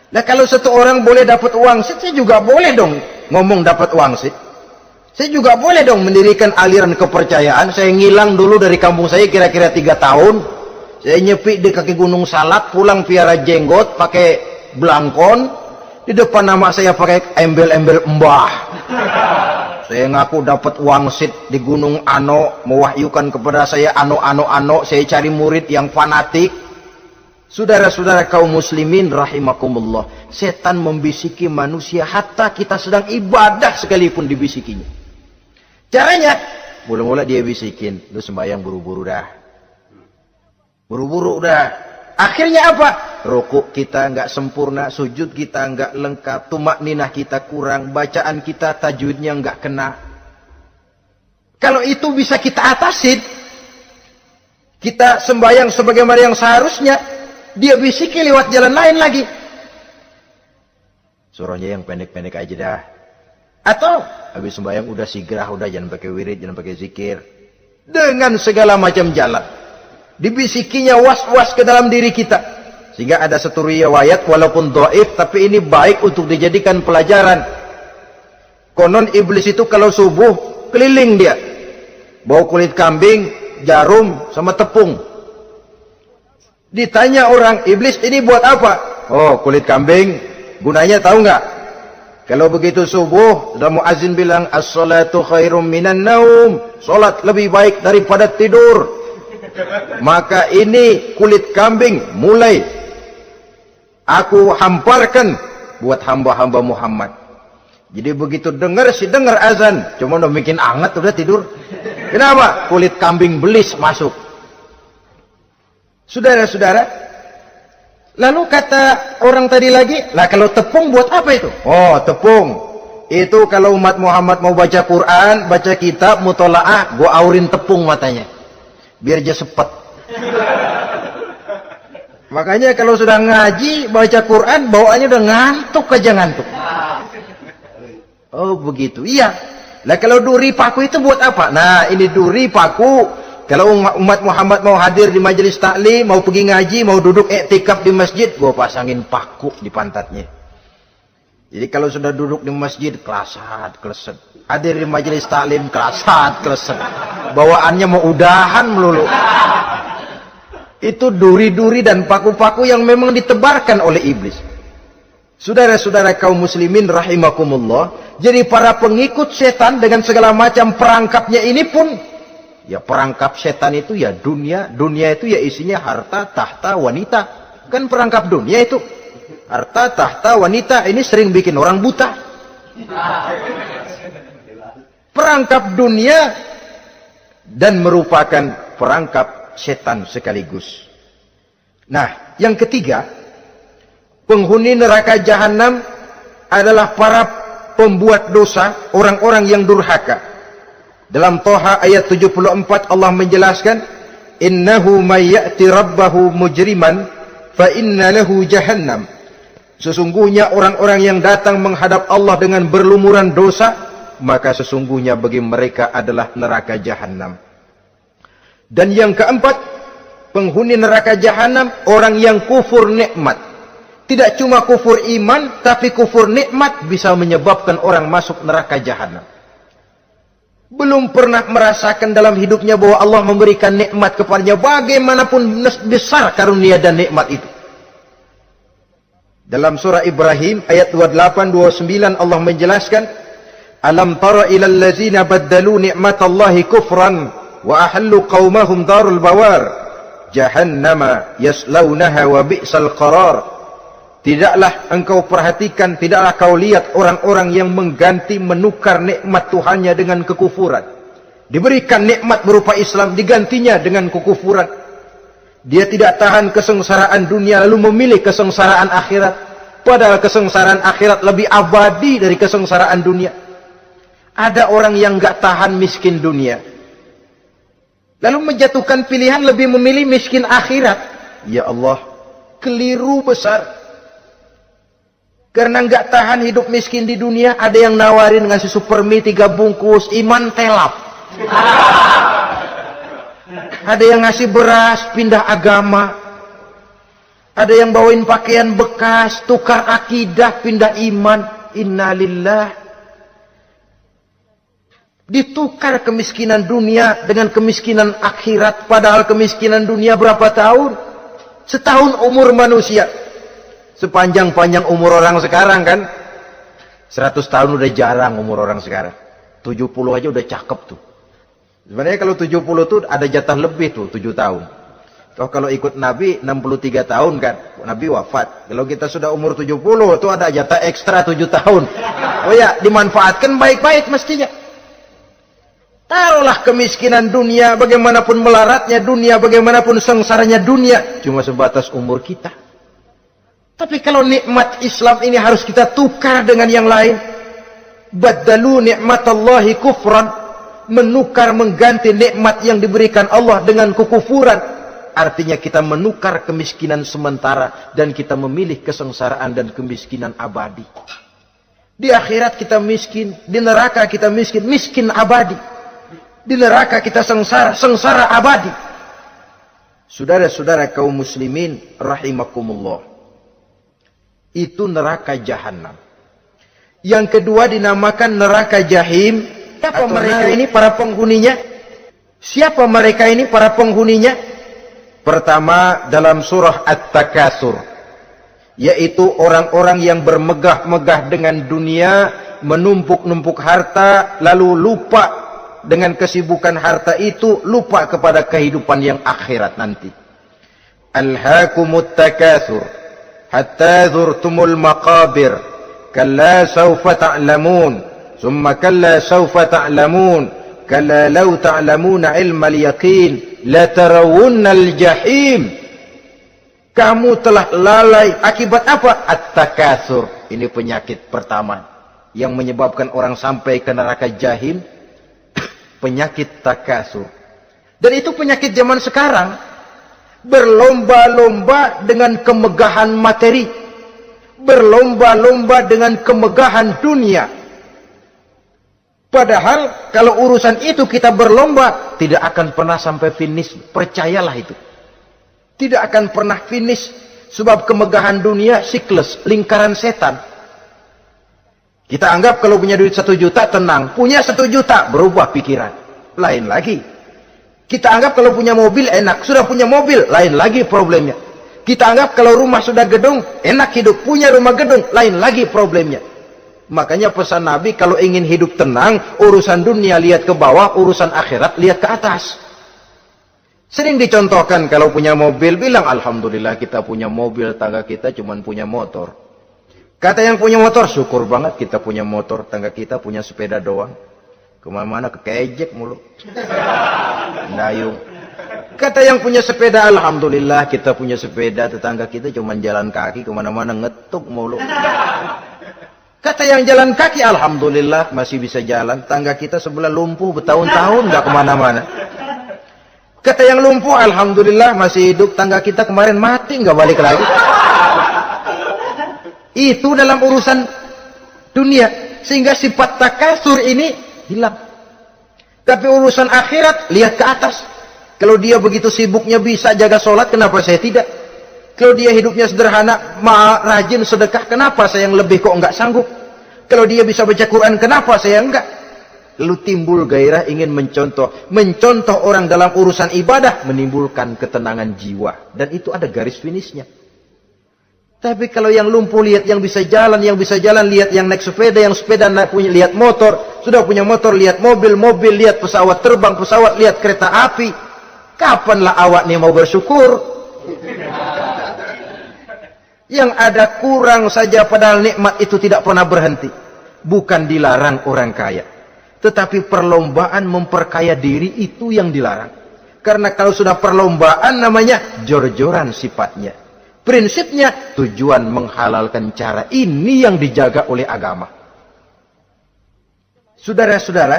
A: Nah kalau satu orang boleh dapat wangsit, saya juga boleh dong ngomong dapat wangsit. Saya juga boleh dong mendirikan aliran kepercayaan. Saya ngilang dulu dari kampung saya kira-kira 3 tahun. Saya nyepi di kaki Gunung Salak, pulang piara jenggot, pakai belangkon. Di depan nama saya pakai embel-embel mbah. Saya ngaku dapat wangsit di Gunung Ano, mewahyukan kepada saya ano. Saya cari murid yang fanatik. Saudara-saudara kaum muslimin rahimakumullah, setan membisiki manusia hatta kita sedang ibadah sekalipun dibisikinya. Caranya, mula-mula dia bisikin, lu sembahyang buru-buru dah. Buru-buru dah. Akhirnya apa? Rukuk kita enggak sempurna, sujud kita enggak lengkap, tumakninah kita kurang, bacaan kita tajwidnya enggak kena. Kalau itu bisa kita atasin, kita sembahyang sebagaimana yang seharusnya, dia bisiki lewat jalan lain lagi. Suruhnya yang pendek-pendek aja dah. Atau habis sembahyang udah sigrah, udah jangan pakai wirid, jangan pakai zikir. Dengan segala macam jalan. Dibisikinya was-was ke dalam diri kita. Sehingga ada satu riwayat walaupun dhaif tapi ini baik untuk dijadikan pelajaran. Konon iblis itu kalau subuh keliling dia. Bawa kulit kambing, jarum sama tepung. Ditanya orang, iblis ini buat apa? Oh, kulit kambing. Gunanya tahu nggak? Kalau begitu subuh, sudah muazin bilang, as-salatu khairum minan naum. Salat lebih baik daripada tidur. Maka ini kulit kambing mulai aku hamparkan buat hamba-hamba Muhammad. Jadi begitu dengar azan, cuma udah bikin anget udah tidur. Kenapa? Kulit kambing belis masuk. Saudara-saudara, lalu kata orang tadi lagi, lah kalau tepung buat apa itu? Oh, tepung. Itu kalau umat Muhammad mau baca Quran, baca kitab, mutolaah, gua aurin tepung matanya. Biar dia sepet. Makanya kalau sudah ngaji, baca Quran, bawaannya udah ngantuk aja ngantuk. Oh begitu, iya. Nah kalau duri paku itu buat apa? Nah ini duri paku. Kalau umat Muhammad mau hadir di majelis taklim, mau pergi ngaji, mau duduk iktikaf di masjid, gua pasangin paku di pantatnya. Jadi kalau sudah duduk di masjid, kelasat, kleset. Hadir di majelis taklim, kelasat, kleset. Bawaannya mau udahan melulu. Itu duri-duri dan paku-paku yang memang ditebarkan oleh iblis. Saudara-saudara kaum muslimin rahimakumullah, jadi para pengikut setan dengan segala macam perangkapnya ini pun, ya perangkap setan itu ya dunia itu ya isinya harta, tahta, wanita. Kan perangkap dunia itu. Harta, tahta, wanita, ini sering bikin orang buta. Perangkap dunia dan merupakan perangkap setan sekaligus. Nah, yang ketiga, penghuni neraka jahanam adalah para pembuat dosa, orang-orang yang durhaka. Dalam Toha ayat 74 Allah menjelaskan, innahu may ya'ti rabbahu mujriman fa inna lahu jahannam. Sesungguhnya orang-orang yang datang menghadap Allah dengan berlumuran dosa, maka sesungguhnya bagi mereka adalah neraka jahanam. Dan yang keempat, penghuni neraka jahanam orang yang kufur nikmat. Tidak cuma kufur iman, tapi kufur nikmat bisa menyebabkan orang masuk neraka jahanam. Belum pernah merasakan dalam hidupnya bahwa Allah memberikan nikmat kepadanya, bagaimanapun besar karunia dan nikmat itu. Dalam surah Ibrahim ayat 28-29 Allah menjelaskan, Alam tara ilal ladzina baddalu ni'matallahi kufran wa ahallu qaumahum darul bawar jahannama yaslaunaha wa bi'sal qarar. Tidaklah engkau perhatikan, tidaklah kau lihat orang-orang yang mengganti, menukar nikmat Tuhannya dengan kekufuran. Diberikan nikmat berupa Islam, digantinya dengan kekufuran. Dia tidak tahan kesengsaraan dunia lalu memilih kesengsaraan akhirat. Padahal kesengsaraan akhirat lebih abadi dari kesengsaraan dunia. Ada orang yang gak tahan miskin dunia, lalu menjatuhkan pilihan lebih memilih miskin akhirat. Ya Allah, keliru besar. Karena gak tahan hidup miskin di dunia, ada yang nawarin ngasih supermi 3 bungkus, iman telap. Ada yang ngasih beras, pindah agama. Ada yang bawain pakaian bekas, tukar akidah, pindah iman. Innalillah. Ditukar kemiskinan dunia dengan kemiskinan akhirat. Padahal kemiskinan dunia berapa tahun? Setahun umur manusia. Sepanjang-panjang umur orang sekarang kan. 100 tahun udah jarang umur orang sekarang. 70 aja udah cakep tuh. Sebenarnya kalau 70 tuh ada jatah lebih tuh, 7 tahun. Kalau ikut Nabi 63 tahun kan, Nabi wafat. Kalau kita sudah umur 70 tuh ada jatah ekstra 7 tahun. Oh ya, dimanfaatkan baik-baik mestinya. Taruhlah kemiskinan dunia, bagaimanapun melaratnya dunia, bagaimanapun sengsaranya dunia, cuma sebatas umur kita. Tapi kalau nikmat Islam ini harus kita tukar dengan yang lain. Baddalu ni'matallahi kufran, menukar, mengganti nikmat yang diberikan Allah dengan kekufuran. Artinya kita menukar kemiskinan sementara dan kita memilih kesengsaraan dan kemiskinan abadi. Di akhirat kita miskin, di neraka kita miskin, miskin abadi. Di neraka kita sengsara, sengsara abadi. Saudara-saudara kaum muslimin rahimakumullah, itu neraka jahanam. Yang kedua dinamakan neraka jahim. Siapa mereka ini para penghuninya? Siapa mereka ini para penghuninya? Pertama dalam surah At-Takatsur, yaitu orang-orang yang bermegah-megah dengan dunia, menumpuk-numpuk harta, lalu lupa dengan kesibukan harta itu, lupa kepada kehidupan yang akhirat nanti. Alhaakumut takatsur hatta zurtumul maqabir kalla sawfa ta'lamun thumma kalla sawfa ta'lamun kalla law ta'lamuna ilmal yaqin la tarawunnal jahim. Kamu telah lalai akibat apa? At-takatsur. Ini penyakit pertama yang menyebabkan orang sampai ke neraka jahim. Penyakit takatsur. Dan itu penyakit zaman sekarang. Berlomba-lomba dengan kemegahan materi. Berlomba-lomba dengan kemegahan dunia. Padahal kalau urusan itu kita berlomba, tidak akan pernah sampai finish. Percayalah itu. Tidak akan pernah finish. Sebab kemegahan dunia siklus, lingkaran setan. Kita anggap kalau punya duit 1 juta tenang. Punya 1 juta berubah pikiran. Lain lagi. Kita anggap kalau punya mobil enak. Sudah punya mobil, lain lagi problemnya. Kita anggap kalau rumah sudah gedung, enak hidup. Punya rumah gedung, lain lagi problemnya. Makanya pesan Nabi, kalau ingin hidup tenang, urusan dunia lihat ke bawah, urusan akhirat lihat ke atas. Sering dicontohkan kalau punya mobil, bilang Alhamdulillah kita punya mobil, tangga kita cuma punya motor. Kata yang punya motor, syukur banget kita punya motor, tangga kita punya sepeda doang. Kemana-mana kekejek mulu. Dayung. Kata yang punya sepeda, Alhamdulillah kita punya sepeda, tetangga kita cuma jalan kaki, kemana-mana ngetuk mulu. Kata yang jalan kaki, Alhamdulillah masih bisa jalan, tangga kita sebelah lumpuh bertahun-tahun gak kemana-mana. Kata yang lumpuh, Alhamdulillah masih hidup, tangga kita kemarin mati gak balik lagi. Itu dalam urusan dunia. Sehingga sifat takatsur ini hilang. Tapi urusan akhirat, lihat ke atas. Kalau dia begitu sibuknya bisa jaga sholat, kenapa saya tidak? Kalau dia hidupnya sederhana, rajin sedekah, kenapa saya yang lebih kok enggak sanggup? Kalau dia bisa baca Quran, kenapa saya enggak? Lalu timbul gairah ingin mencontoh. Mencontoh orang dalam urusan ibadah menimbulkan ketenangan jiwa. Dan itu ada garis finishnya. Tapi kalau yang lumpuh lihat yang bisa jalan lihat yang naik sepeda, yang sepeda punya lihat motor, sudah punya motor lihat mobil, lihat pesawat terbang, pesawat lihat kereta api. Kapanlah awak nih mau bersyukur? Yang ada kurang saja, padahal nikmat itu tidak pernah berhenti. Bukan dilarang orang kaya, tetapi perlombaan memperkaya diri itu yang dilarang. Karena kalau sudah perlombaan namanya jor-joran sifatnya. Prinsipnya tujuan menghalalkan cara ini yang dijaga oleh agama. Saudara-saudara,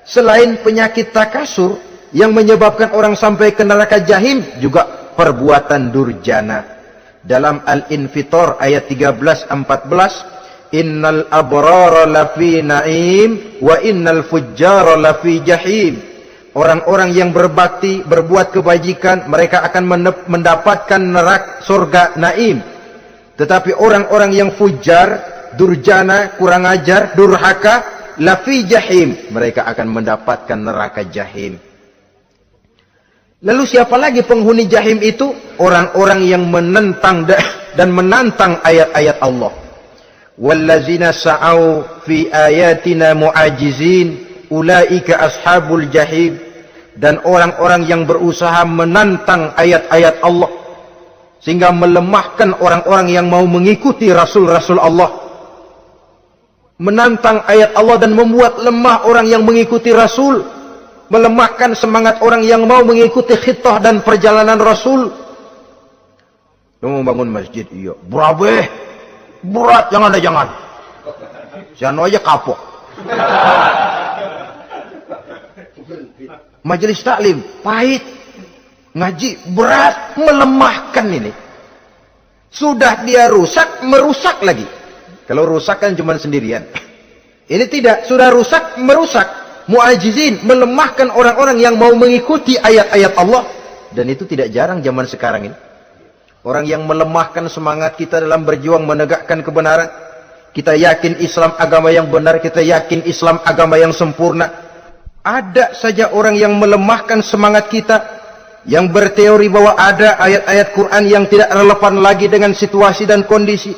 A: selain penyakit takasur yang menyebabkan orang sampai ke neraka jahim, juga perbuatan durjana. Dalam Al-Infitor ayat 13-14, innal abrara lafi na'im wa innal fujjara lafi jahim. Orang-orang yang berbakti, berbuat kebajikan, mereka akan mendapatkan neraka surga naim. Tetapi orang-orang yang fujar, durjana, kurang ajar, durhaka, lafi jahim, mereka akan mendapatkan neraka jahim. Lalu siapa lagi penghuni jahim itu? Orang-orang yang menentang dan menantang ayat-ayat Allah. Wallazina sa'au fi ayatina mu'ajizin ulaika ashabul jahim. Dan orang-orang yang berusaha menantang ayat-ayat Allah sehingga melemahkan orang-orang yang mau mengikuti Rasul-Rasul Allah. Menantang ayat Allah dan membuat lemah orang yang mengikuti Rasul, melemahkan semangat orang yang mau mengikuti khitah dan perjalanan Rasul. Lu mau bangun masjid, iya, berabe, berat, jangan. Jangan aja kapok. Majelis taklim pahit, ngaji berat, melemahkan ini. Sudah dia rusak, merusak lagi. Kalau rusak kan cuma sendirian. Ini tidak, sudah rusak, merusak. Mu'ajizin, melemahkan orang-orang yang mau mengikuti ayat-ayat Allah. Dan itu tidak jarang zaman sekarang ini. Orang yang melemahkan semangat kita dalam berjuang menegakkan kebenaran. Kita yakin Islam agama yang benar, kita yakin Islam agama yang sempurna. Ada saja orang yang melemahkan semangat kita, yang berteori bahwa ada ayat-ayat Quran yang tidak relevan lagi dengan situasi dan kondisi,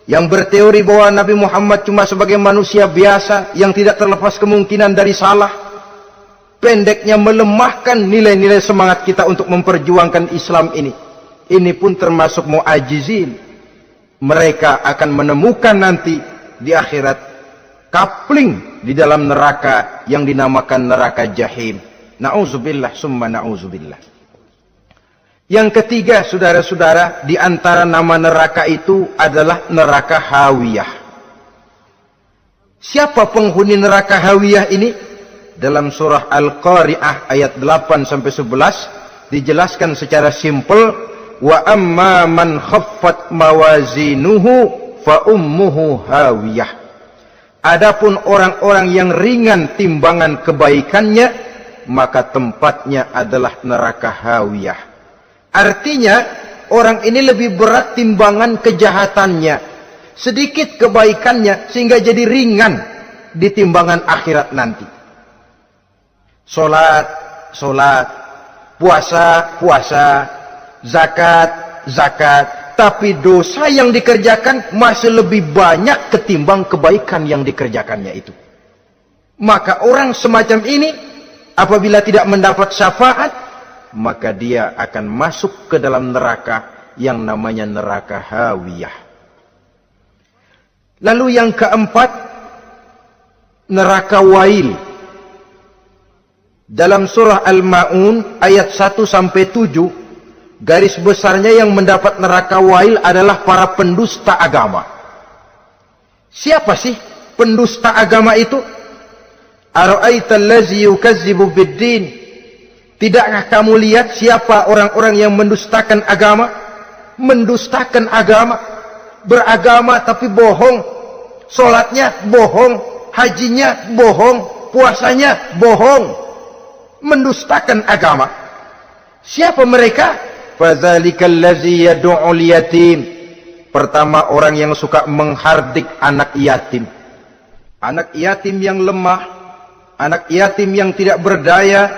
A: yang berteori bahwa Nabi Muhammad cuma sebagai manusia biasa yang tidak terlepas kemungkinan dari salah. Pendeknya melemahkan nilai-nilai semangat kita untuk memperjuangkan Islam ini. Ini pun termasuk mu'ajizin. Mereka akan menemukan nanti di akhirat kapling di dalam neraka yang dinamakan neraka jahim. Na'udzubillah summa na'udzubillah. Yang ketiga, saudara-saudara, di antara nama neraka itu adalah neraka hawiyah. Siapa penghuni neraka hawiyah ini? Dalam surah Al-Qari'ah ayat 8-11 dijelaskan secara simpel, wa amma man khaffat mawazinuhu fa ummuhu hawiyah. Adapun orang-orang yang ringan timbangan kebaikannya, maka tempatnya adalah neraka hawiyah. Artinya, orang ini lebih berat timbangan kejahatannya, sedikit kebaikannya, sehingga jadi ringan di timbangan akhirat nanti. Salat, puasa, zakat, tapi dosa yang dikerjakan masih lebih banyak ketimbang kebaikan yang dikerjakannya itu. Maka orang semacam ini apabila tidak mendapat syafaat, maka dia akan masuk ke dalam neraka yang namanya neraka hawiyah. Lalu yang keempat, neraka wail. Dalam surah Al-Ma'un ayat 1-7, garis besarnya yang mendapat neraka wail adalah para pendusta agama. Siapa sih pendusta agama itu? Ara'aital ladzi yukazzibu biddin. Tidakkah kamu lihat siapa orang-orang yang mendustakan agama? Mendustakan agama, beragama tapi bohong. Salatnya bohong, hajinya bohong, puasanya bohong. Mendustakan agama. Siapa mereka? Fadzalikal ladzi yad'ul yatim. Pertama, orang yang suka menghardik anak yatim. Anak yatim yang lemah, anak yatim yang tidak berdaya,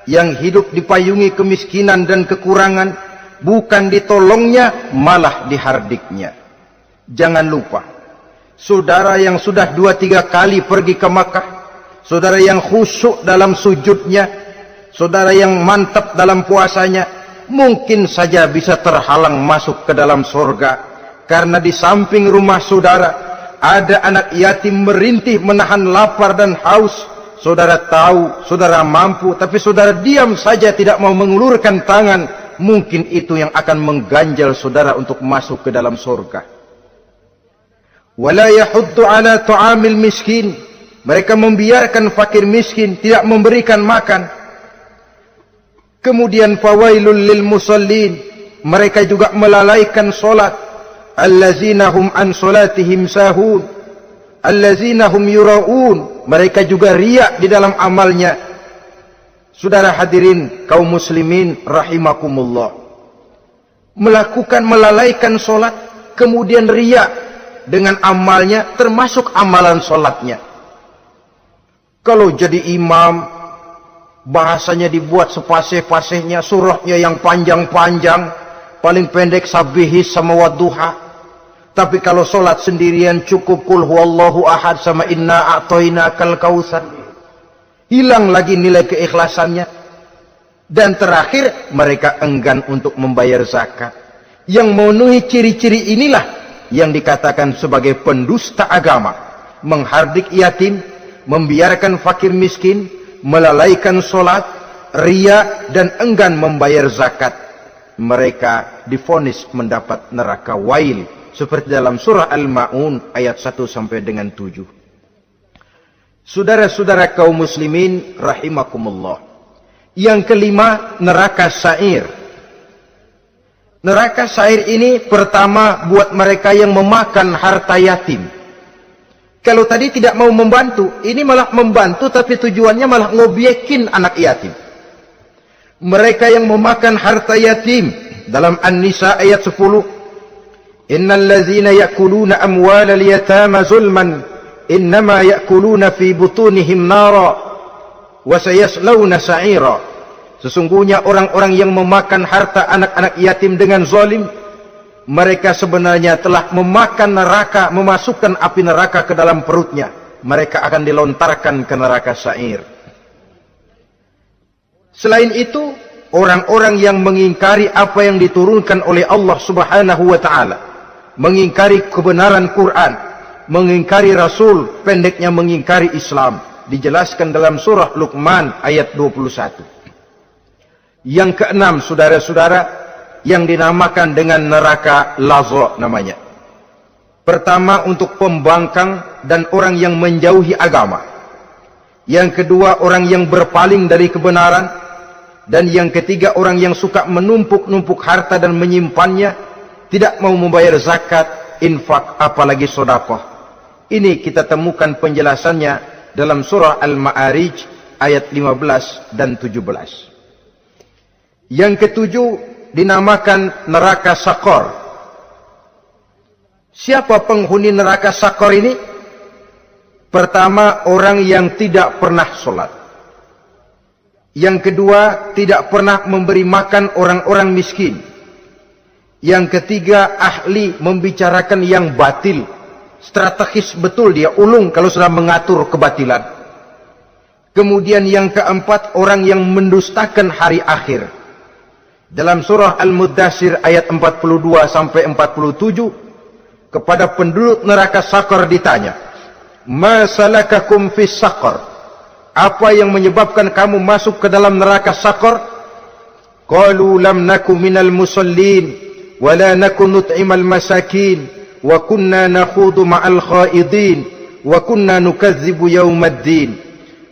A: yang hidup dipayungi kemiskinan dan kekurangan, bukan ditolongnya, malah dihardiknya. Jangan lupa, saudara yang sudah 2-3 kali pergi ke Makkah, saudara yang khusyuk dalam sujudnya, saudara yang mantap dalam puasanya, mungkin saja bisa terhalang masuk ke dalam surga. Karena di samping rumah saudara ada anak yatim merintih menahan lapar dan haus. Saudara tahu, saudara mampu, tapi saudara diam saja tidak mau mengulurkan tangan. Mungkin itu yang akan mengganjal saudara untuk masuk ke dalam surga. Wala yahuddu ala ta'amil miskin. Mereka membiarkan fakir miskin, tidak memberikan makan. Kemudian fawailul lil musallin. Mereka juga melalaikan solat. Allazina hum an solatihim sahun. Allazina hum yura'un. Mereka juga riak di dalam amalnya. Saudara hadirin kaum muslimin rahimakumullah. Melalaikan solat, kemudian riak dengan amalnya, termasuk amalan solatnya. Kalau jadi imam, bahasanya dibuat sepasih-pasihnya, surahnya yang panjang-panjang, paling pendek sabihis sama wadduha. Tapi kalau solat sendirian cukup kul huwallahu ahad sama inna a'toinakal kautsar. Hilang lagi nilai keikhlasannya. Dan terakhir, mereka enggan untuk membayar zakat. Yang memenuhi ciri-ciri inilah yang dikatakan sebagai pendusta agama. Menghardik yatim, membiarkan fakir miskin, melalaikan solat, riya, dan enggan membayar zakat. Mereka divonis mendapat neraka wail. Seperti dalam surah Al-Ma'un ayat 1 sampai dengan 7. Saudara-saudara kaum muslimin rahimakumullah. Yang kelima, neraka sa'ir. Neraka sa'ir ini pertama buat mereka yang memakan harta yatim. Kalau tadi tidak mau membantu, ini malah membantu tapi tujuannya malah ngobyekin anak yatim. Mereka yang memakan harta yatim dalam An-Nisa ayat 10. Innal ladzina ya'kuluna amwalal yatama zulman innama ya'kuluna fi butunihim nara wa sayaslawna sa'ira. Sesungguhnya orang-orang yang memakan harta anak-anak yatim dengan zalim, mereka sebenarnya telah memakan neraka, memasukkan api neraka ke dalam perutnya. Mereka akan dilontarkan ke neraka sa'ir. Selain itu, orang-orang yang mengingkari apa yang diturunkan oleh Allah Subhanahu wa ta'ala, mengingkari kebenaran Quran, mengingkari Rasul, pendeknya mengingkari Islam, dijelaskan dalam surah Luqman ayat 21. Yang keenam, saudara-saudara, yang dinamakan dengan neraka lazo namanya. Pertama, untuk pembangkang dan orang yang menjauhi agama. Yang kedua, orang yang berpaling dari kebenaran. Dan yang ketiga, orang yang suka menumpuk-numpuk harta dan menyimpannya, tidak mau membayar zakat, infak, apalagi sedekah. Ini kita temukan penjelasannya dalam surah Al-Ma'arij ayat 15 dan 17. Yang ketujuh dinamakan neraka Sakor. Siapa penghuni neraka Sakor ini? Pertama, orang yang tidak pernah sholat. Yang kedua, tidak pernah memberi makan orang-orang miskin. Yang ketiga, ahli membicarakan yang batil. Strategis betul dia, ulung kalau sudah mengatur kebatilan. Kemudian yang keempat, orang yang mendustakan hari akhir. Dalam surah Al-Muddatsir ayat 42 sampai 47, kepada penduduk neraka Sakor ditanya, "Ma salakakum fis Sakor?" Apa yang menyebabkan kamu masuk ke dalam neraka Sakor? Qalu lam naku minal musallin wa la naku nut'imal masakin wa kunna nakhudu ma'al khaidin wa kunna nukadzibu yaumaddin.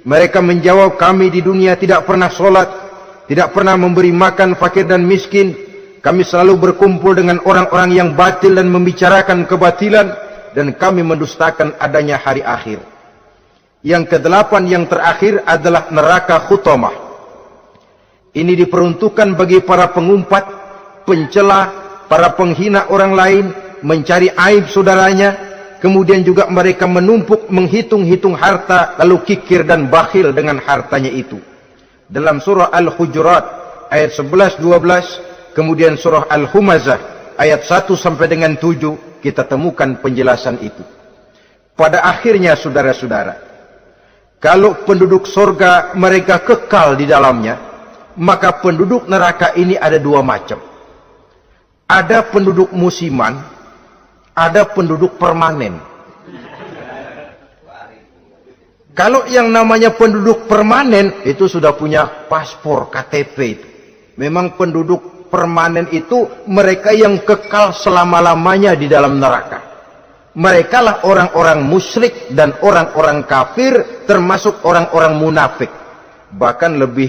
A: Mereka menjawab, kami di dunia tidak pernah sholat, tidak pernah memberi makan fakir dan miskin. Kami selalu berkumpul dengan orang-orang yang batil dan membicarakan kebatilan, dan kami mendustakan adanya hari akhir. Yang kedelapan, yang terakhir adalah neraka Khutamah. Ini diperuntukkan bagi para pengumpat pencela, para penghina orang lain, mencari aib saudaranya, kemudian juga mereka menumpuk, menghitung-hitung harta, lalu kikir dan bakhil dengan hartanya itu. Dalam surah Al-Hujurat ayat 11-12, kemudian surah Al-Humazah ayat 1 sampai dengan 7, kita temukan penjelasan itu. Pada akhirnya saudara-saudara, kalau penduduk surga mereka kekal di dalamnya, maka penduduk neraka ini ada dua macam. Ada penduduk musiman, ada penduduk permanen. Kalau yang namanya penduduk permanen itu sudah punya paspor KTP itu. Memang penduduk permanen itu mereka yang kekal selama-lamanya di dalam neraka. Mereka lah orang-orang musyrik dan orang-orang kafir, termasuk orang-orang munafik. Bahkan lebih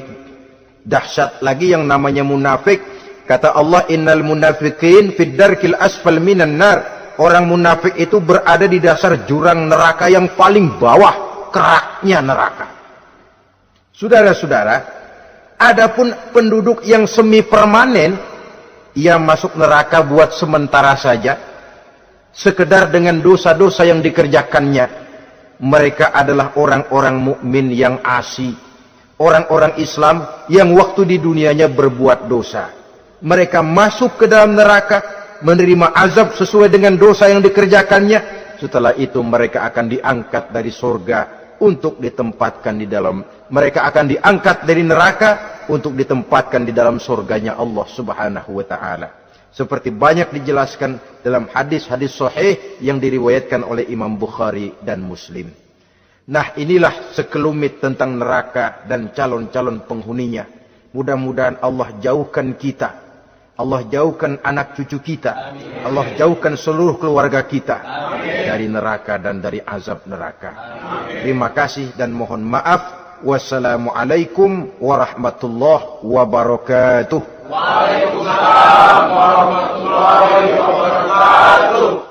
A: dahsyat lagi yang namanya munafik. Kata Allah, innal munafiqin fid darkil asfal minan nar. Orang munafik itu berada di dasar jurang neraka yang paling bawah, keraknya neraka. Saudara-saudara, adapun penduduk yang semi permanen, ia masuk neraka buat sementara saja, sekedar dengan dosa-dosa yang dikerjakannya. Mereka adalah orang-orang mukmin yang asli, orang-orang Islam yang waktu di dunianya berbuat dosa. Mereka masuk ke dalam neraka, menerima azab sesuai dengan dosa yang dikerjakannya. Setelah itu mereka akan diangkat dari surga untuk ditempatkan di dalam, mereka akan diangkat dari neraka untuk ditempatkan di dalam surganya Allah Subhanahu wa taala. Seperti banyak dijelaskan dalam hadis-hadis sahih yang diriwayatkan oleh Imam Bukhari dan Muslim. Nah, inilah sekelumit tentang neraka dan calon-calon penghuninya. Mudah-mudahan Allah jauhkan kita, Allah jauhkan anak cucu kita, Allah jauhkan seluruh keluarga kita dari neraka dan dari azab neraka. Terima kasih dan mohon maaf. Wassalamualaikum warahmatullahi wabarakatuh.
B: Waalaikumsalam warahmatullahi wabarakatuh.